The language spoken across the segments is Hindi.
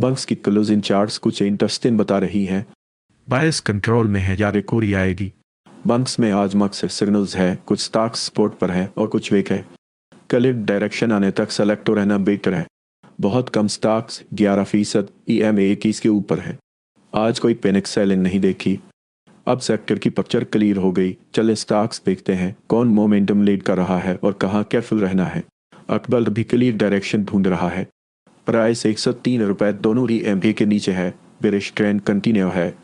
बंक्स की क्लोजिंग चार्ट्स कुछ इंटरेस्टिंग बता रही हैं। बायस कंट्रोल में है या रिकवरी आएगी। बंक्स में आज मक्स सिग्नल्स है, कुछ स्टॉक्स सपोर्ट पर है और कुछ वीक है। कलिक डायरेक्शन आने तक सेलेक्ट रहना बेटर है। बहुत कम स्टॉक्स 11% EMA 21 के ऊपर है। आज कोई पैनिक सेलिंग नहीं देखी। अब सेक्टर की पिक्चर क्लियर हो गई। चले स्टॉक्स देखते हैं कौन मोमेंटम लीड कर रहा है और कहाँ केयरफुल रहना है। अकबर भी क्लियर डायरेक्शन ढूंढ रहा है। प्राइस 103 रुपए दोनों EMA के नीचे है। बेरिश ट्रेंड कंटिन्यू है।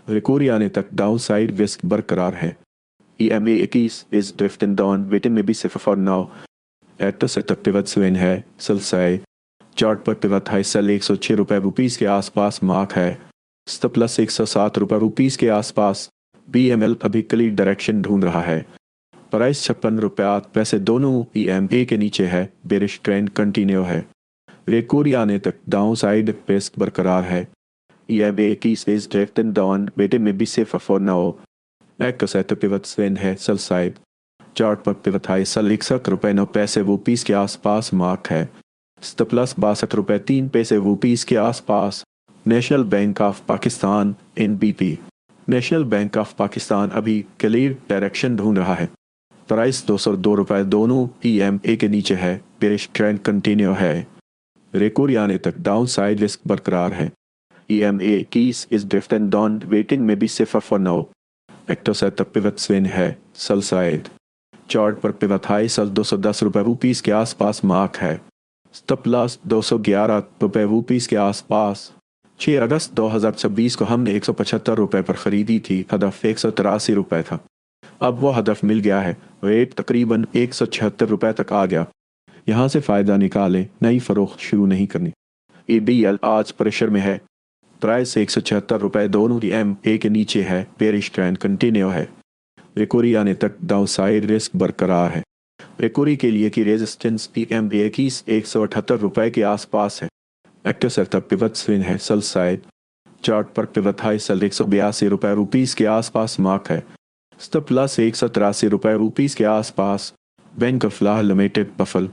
रिकवरी आने तक डाउन साइड रिस्क बरकरार है। EMA 21 is drifting down, waiting में be safe for now. Active setup pivot swing है, सलसाई। चार्ट पर पिवट हाई सेल 106 रुपए रुपीस के आसपास मार्क है। स्टॉप प्लस 107 रुपए रुपीस के आसपास। BML अभी क्लियर डायरेक्शन ढूंढ रहा है। प्राइस 56 रुपए 8 पैसे दोनों EMA के नीचे है। बेरिश ट्रेंड कंटिन्यू है। रिकवरी आने तक डाउन साइड रिस्क बरकरार है। EMA 21 is drifting down, waiting में be safe for now. Active setup pivot swing है, सलसाई। चार्ट पर पिवट हाई सेल 61 रुपए 9 पैसे रुपीस के आसपास मार्क है। स्टॉप प्लस 62 रुपए 3 पैसे रुपीस के आसपास। National bank of Pakistan NBP। National bank of Pakistan अभी क्लियर डायरेक्शन ढूंढ रहा है। प्राइस 202 रुपए दोनों EMA के नीचे है। बेरिश ट्रेंड कंटिन्यू है। रिकवरी आने तक डाउन साइड रिस्क बरकरार है। EMA 21 is drifting down, waiting में be safer for now. Active setup pivot swing है, सेल साइड। चार्ट पर पिवट हाई सेल 210 रुपए रुपीस के आसपास मार्क है। स्टॉप लॉस 211 रुपए रुपीस के आसपास। 6 अगस्त 2026 को हमने 175 रुपए पर खरीदी थी। हदफ 183 रुपए था। अब वो हदफ मिल गया है। रेट तकरीबन 176 रुपए तक आ गया। यहाँ से फ़ायदा निकालें, नई फरोख्त शुरू नहीं करनी। EBL आज प्रेशर में है। प्राइस 176 रुपए दोनों EMA के नीचे है। बेरिश ट्रेंड कंटिन्यू है। रिकवरी आने तक डाउन साइड रिस्क बरकरार है। रिकवरी के लिए की रेजिस्टेंस EMA 21 178 रुपए के आसपास है। एक्टर सेटअप पिवट स्विंग है, सेल साइड। चार्ट पर पिवट हाई सेल 182 रुपए रुपीस के आसपास मार्क है। स्टॉप लॉस 183 रुपए रुपीस के आसपास। बैंक ऑफ फ्लाह लिमिटेड बफल।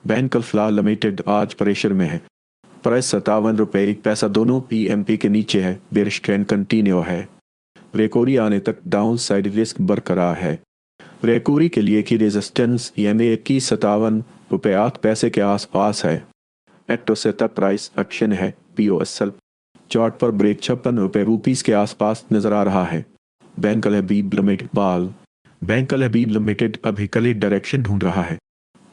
बैंक ऑफ फ्लाह लिमिटेड आज प्रेशर में है। प्राइस 57 रुपए 1 पैसा दोनों EMA के नीचे है। बेरिश ट्रेंड कंटिन्यू है। रिकवरी आने तक डाउन साइड रिस्क बरकरार है। रिकवरी के लिए की रेजिस्टेंस EMA की 57 रुपए 8 पैसे के आसपास है। एक्टो सेटअप प्राइस एक्शन है, POSL। चार्ट पर ब्रेक 56 रुपए रुपीस के आसपास नजर आ रहा है। बैंक अल हबीब लिमिटेड बाल। बैंक अल हबीब लिमिटेड अभी क्लियर डायरेक्शन ढूंढ रहा है।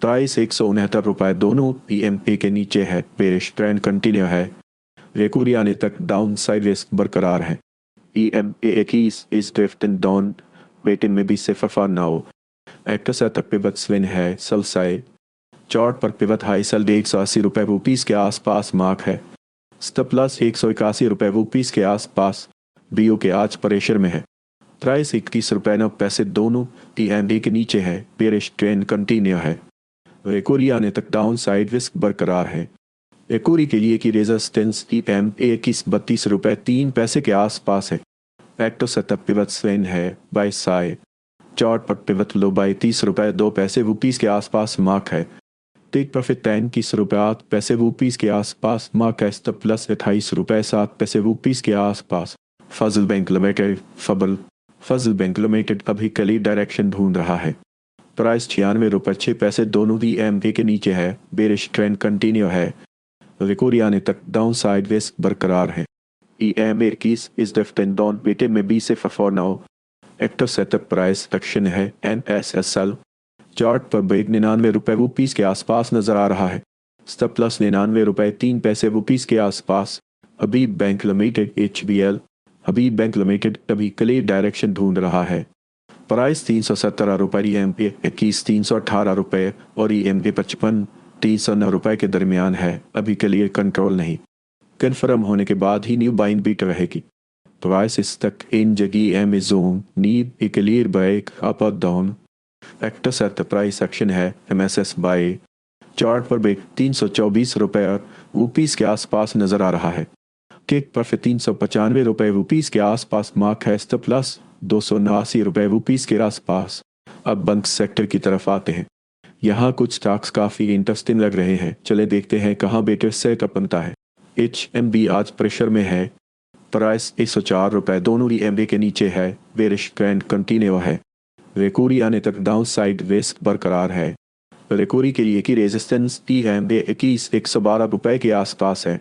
प्राइस 169 रुपए दोनों EMA के नीचे है। बेरिश ट्रेंड कंटिन्यू है। रिकवरी आने तक डाउन साइड रिस्क बरकरार है। EMA 21 is drifting down, waiting में be safer for now. Active setup pivot swing है, सेल साइड। चार्ट पर पिवट हाई सेल 180 रुपए रुपीस के आसपास मार्क है। स्टॉप लॉस 181 रुपए रुपीस के आसपास। BO के आज प्रेशर में है। प्राइस 21 रुपए 9 पैसे दोनों EMA के नीचे है। बेरिश ट्रेंड कंटिन्यू है। रिकवरी आने तक डाउन साइड रिस्क बरकरार है। रिकवरी के लिए की रेजिस्टेंस EMA की 32 रुपए 3 पैसे के आसपास है। एक्टो सेटअप पिवट स्विंग है, बाय साइड। चार्ट पर पिवट लो बाय 30 रुपए 2 पैसे रुपीस के आसपास मार्क है। टेक प्रॉफिट 23 रुपए 8 पैसे रुपीस के आसपास मार्क है। स्टॉप प्लस 28 रुपए 7 पैसे रुपीस के आसपास। फजल बैंक लिमिटेड फबल। फजल बैंक लिमिटेड अभी क्लियर डायरेक्शन ढूंढ रहा है। प्राइस 96 रुपए 6 पैसे दोनों EMA के नीचे है। बेरिश ट्रेंड कंटिन्यू है। रिकवरी आने तक डाउन साइड रिस्क बरकरार है। EMA 21 is drifting down, waiting में be safer for now. Active setup price action है, NSSL। चार्ट पर ब्रेक 99 रुपए रुपीस के आसपास नजर आ रहा है। स्टॉप प्लस 99 रुपए 3 पैसे रुपीस के आसपास। हबीब बैंक लिमिटेड HBL। हबीब बैंक लिमिटेड अभी क्लियर डायरेक्शन ढूंढ रहा है। प्राइस 317 रुपए EMA 21 318 रुपए और EMA 55 309 रुपए के दरमियान है। अभी क्लियर कंट्रोल नहीं। कन्फर्म होने के बाद ही न्यू बाइंग बीट रहेगी। प्राइस इस तक इन जगह Amazon need a clear break up और down. Active set price action है, MSS बाय। चार्ट पर ब्रेक 324 रुपए रुपीस के आसपास नजर आ रहा है। केक प्रॉफिट 395 रुपए रुपीस के आसपास मार्क है। स्टॉप प्लस 279 रुपए रुपीस के आसपास। अब बैंक सेक्टर की तरफ आते हैं। यहाँ कुछ स्टॉक्स काफ़ी इंटरेस्टिंग लग रहे हैं। चले देखते हैं कहाँ बेटर सेटअप बनता है। HMB आज प्रेशर में है, प्राइस 104 रुपये, दोनों EMA के नीचे है, बेरिश ट्रेंड कंटिन्यू है। रेकोरी आने तक डाउन साइड रिस्क बरकरार है। रेकोरी के लिए की रेजिस्टेंस EMA 112 रुपये के आसपास है।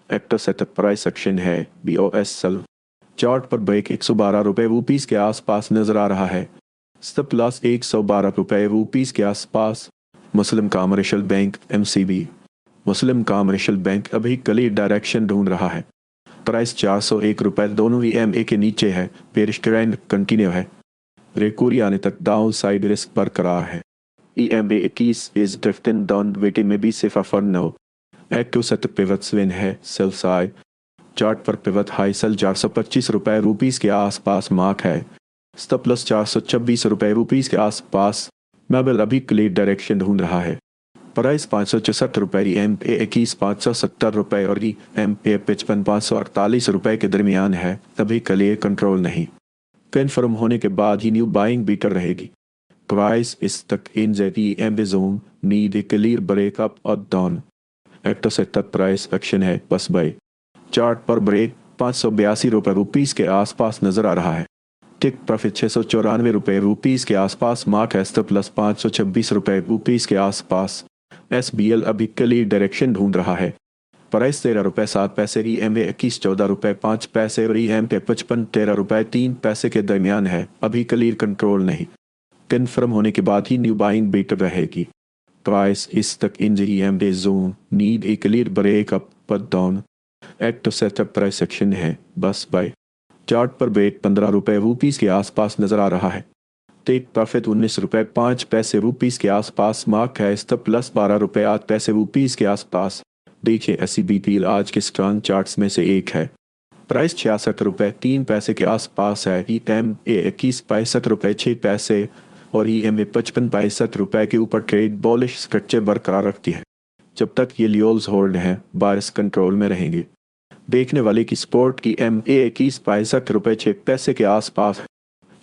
एक्टर सेटअप प्राइस एक्शन है BOSL। चार्ट पर ब्रेक 112 रुपये रूपीस के आसपास नजर आ रहा है। स्टॉप लॉस 112 रुपये रूपीस के आसपास। मुस्लिम कमर्शियल बैंक MCB। मुस्लिम कमर्शियल बैंक अभी क्लियर डायरेक्शन ढूंढ रहा है। प्राइस 401 रुपये, दोनों EMA के नीचे है, बेरिश ट्रेंड कंटिन्यू है। रेकोरी आने तक डाउन साइड रिस्क बरकरार है। EMA 21 is drifting down, waiting में भी safer for now. Active setup pivot swing है, सेल साइड। चार्ट पर पिवट हाई सेल 425 रुपये रूपीस के आसपास मार्क है। स्टॉप लॉस 426 रुपये रूपीस के आसपास। मेबल अभी क्लियर डायरेक्शन ढूंढ रहा है। प्राइस 564 रुपये, EMA 21 570 रुपये और EMA 55 548 रुपये के दरमियान है, तभी क्लियर कंट्रोल नहीं। कन्फर्म होने के बाद ही न्यू बाइंग बीटर रहेगी। Price is stuck in EMA zone need a clear breakup और down. Active setup price action है बस बाय। चार्ट पर ब्रेक 582 रुपये रूपीस के आसपास नजर आ रहा है। टिक प्रॉफिट 694 रुपये रूपीस के आसपास मार्क है। स्टॉप लॉस 526 रुपये रूपीस के आसपास। SBL अभी क्लियर डायरेक्शन ढूंढ रहा है। प्राइस 13 रुपये 7 पैसे, EMA 21 14 रुपये 5 पैसे और EMA 55 13 रुपये 3 पैसे के दरमियान है, अभी क्लियर कंट्रोल नहीं। कन्फर्म होने के बाद ही न्यू बाइंग बेटर रहेगी। Price is stuck in EMA zone need a clear breakup पर down. Active setup price action है बस बाय। चार्ट पर ब्रेक 15 रुपये रूपीस के आसपास नजर आ रहा है। टेक प्रॉफिट 19 रुपये 5 पैसे रूपीस के आसपास मार्क है। स्टॉप प्लस 12 रुपये 8 पैसे रूपीस के आसपास। देखिए SCBP आज के स्ट्रॉन्ग चार्ट्स में से एक है। प्राइस 66 रुपये 3 पैसे के आसपास है। EMA 21 65 रुपये 6 पैसे और EMA 55 65 रुपये के ऊपर ट्रेड बॉलिश स्ट्रक्चर बरकरार रखती है। जब तक ये लियोल्स होल्ड हैं, बायर्स कंट्रोल में रहेंगे। देखने वाले की स्पोर्ट की EMA 21 65 रुपये 6 पैसे के आसपास।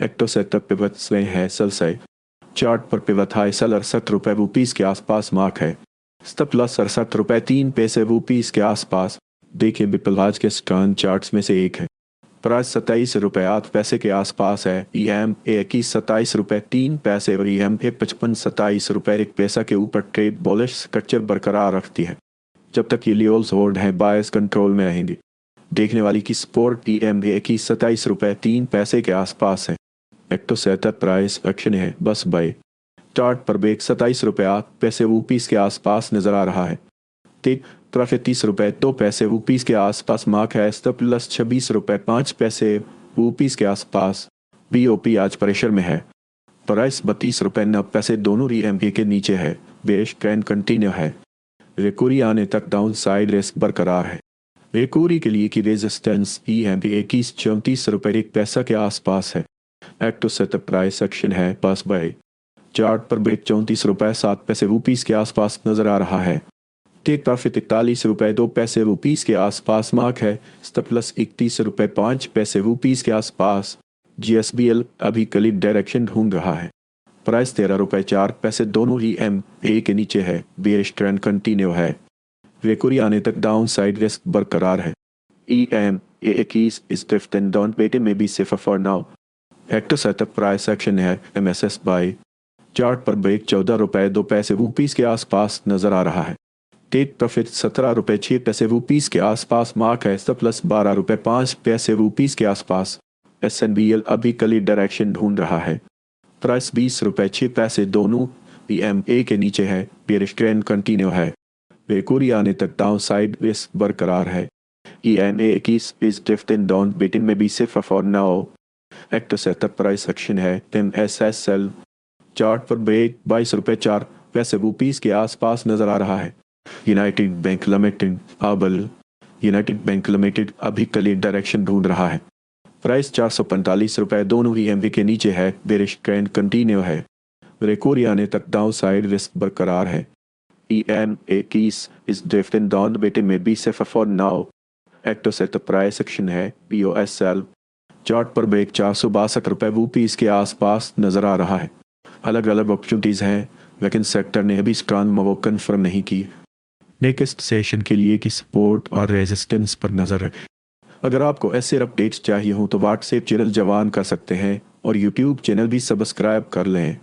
एक्टो सेटअप पिवट स्विंग है सेल साइड। चार्ट पर पिवट हाई सेल 68 रुपये रूपीस के आसपास मार्क है। स्टॉप लॉस 68 रुपये 3 पैसे रूपीस के आसपास। देखिए बिपल आज के स्ट्रॉन्ग चार्ट्स में से एक है। प्राइस 27 रुपये 8 पैसे के आसपास है। EMA 21 27 रुपये 3 पैसे और EMA 55 27 रुपये 1 पैसा के ऊपर ट्रेड बॉलिश स्ट्रक्चर बरकरार रखती है। जब तक ये लियोल्स होल्ड हैं, बायर्स कंट्रोल में रहेंगे। देखने वाली की स्पोर्ट EMA 21 27 रुपये 3 पैसे के आसपास है। एक्टो सेटअप प्राइस एक्शन है बस बाय। चार्ट पर ब्रेक 27 रुपये 8 पैसे रूपीस के आसपास नजर आ रहा है। टेक प्रॉफिट 30 रुपये 2 पैसे रूपीस के आसपास मार्क है। स्टॉप प्लस 26 रुपये 5 पैसे रूपीस के आसपास। BOP आज प्रेशर में है। प्राइस 32 रुपये 9 पैसे, दोनों EMA के नीचे है, बेरिश ट्रेंड कंटिन्यू है। रेकोरी आने तक डाउन साइड रिस्क बरकरार है। रेकोरी के लिए की रेजिस्टेंस EMA 21 34 रुपये 1 पैसा के आसपास है। एक्टिव सेटअप प्राइस एक्शन है बस बाय। चार्ट पर ब्रेक 34 रुपये 7 पैसे रूपीस के आसपास नजर आ रहा है। टेक प्रॉफिट 41 रुपये 2 पैसे रूपीस के आसपास मार्क है। स्टॉप प्लस 31 रुपये 5 पैसे रूपीस के आसपास। GSBL अभी क्लियर डायरेक्शन ढूंढ रहा है। प्राइस 13 रुपये 4 पैसे, दोनों EMA के नीचे है, बेरिश ट्रेंड कंटिन्यू है। रेकोरी आने तक डाउन साइड रिस्क बरकरार है। EMA 21 is drifting down, waiting में be safer for now. Active setup price action है MSS बाय। चार्ट पर ब्रेक 14 रुपये 2 पैसे रूपीस के आसपास नजर आ रहा है। टेक प्रॉफिट 17 रुपये 6 पैसे रूपीस के आसपास मार्क है। स्टॉप प्लस 12 रुपये 5 पैसे रूपीस के आसपास। SNBL अभी क्लियर डायरेक्शन ढूंढ रहा है। प्राइस 20 रुपये 6 पैसे, दोनों EMA के नीचे है, बेरिश ट्रेंड कंटिन्यू है। रेकोरी आने तक डाउन साइड रिस्क बरकरार है। EMA 21 is drifting down, waiting में be safer for now. Active setup price action है MSSL। चार्ट पर ब्रेक 22 रुपये 4 पैसे रूपीस के आसपास नजर आ रहा है। United bank limited ABL। United bank limited अभी क्लियर डायरेक्शन ढूंढ रहा है। प्राइस 445 रुपये, दोनों EMA के नीचे है, बेरिश ट्रेंड कंटिन्यू है। रेकोरी आने तक डाउन साइड रिस्क बरकरार है। EMA 21 is drifting down, waiting में be safer for now. Active setup price action है BOSL। चार्ट पर ब्रेक 462 रुपये रूपीस के आसपास नजर आ रहा है। अलग अलग अपॉर्चुनिटीज़ हैं, लेकिन सेक्टर ने अभी स्ट्रॉन्ग मूव कन्फर्म नहीं की। नेक्स्ट सेशन के लिए की सपोर्ट और रेजिस्टेंस पर नजर रखें। अगर आपको ऐसे अपडेट्स चाहिए हो तो व्हाट्सएप चैनल जवान कर सकते हैं और यूट्यूब चैनल भी सब्सक्राइब कर लें।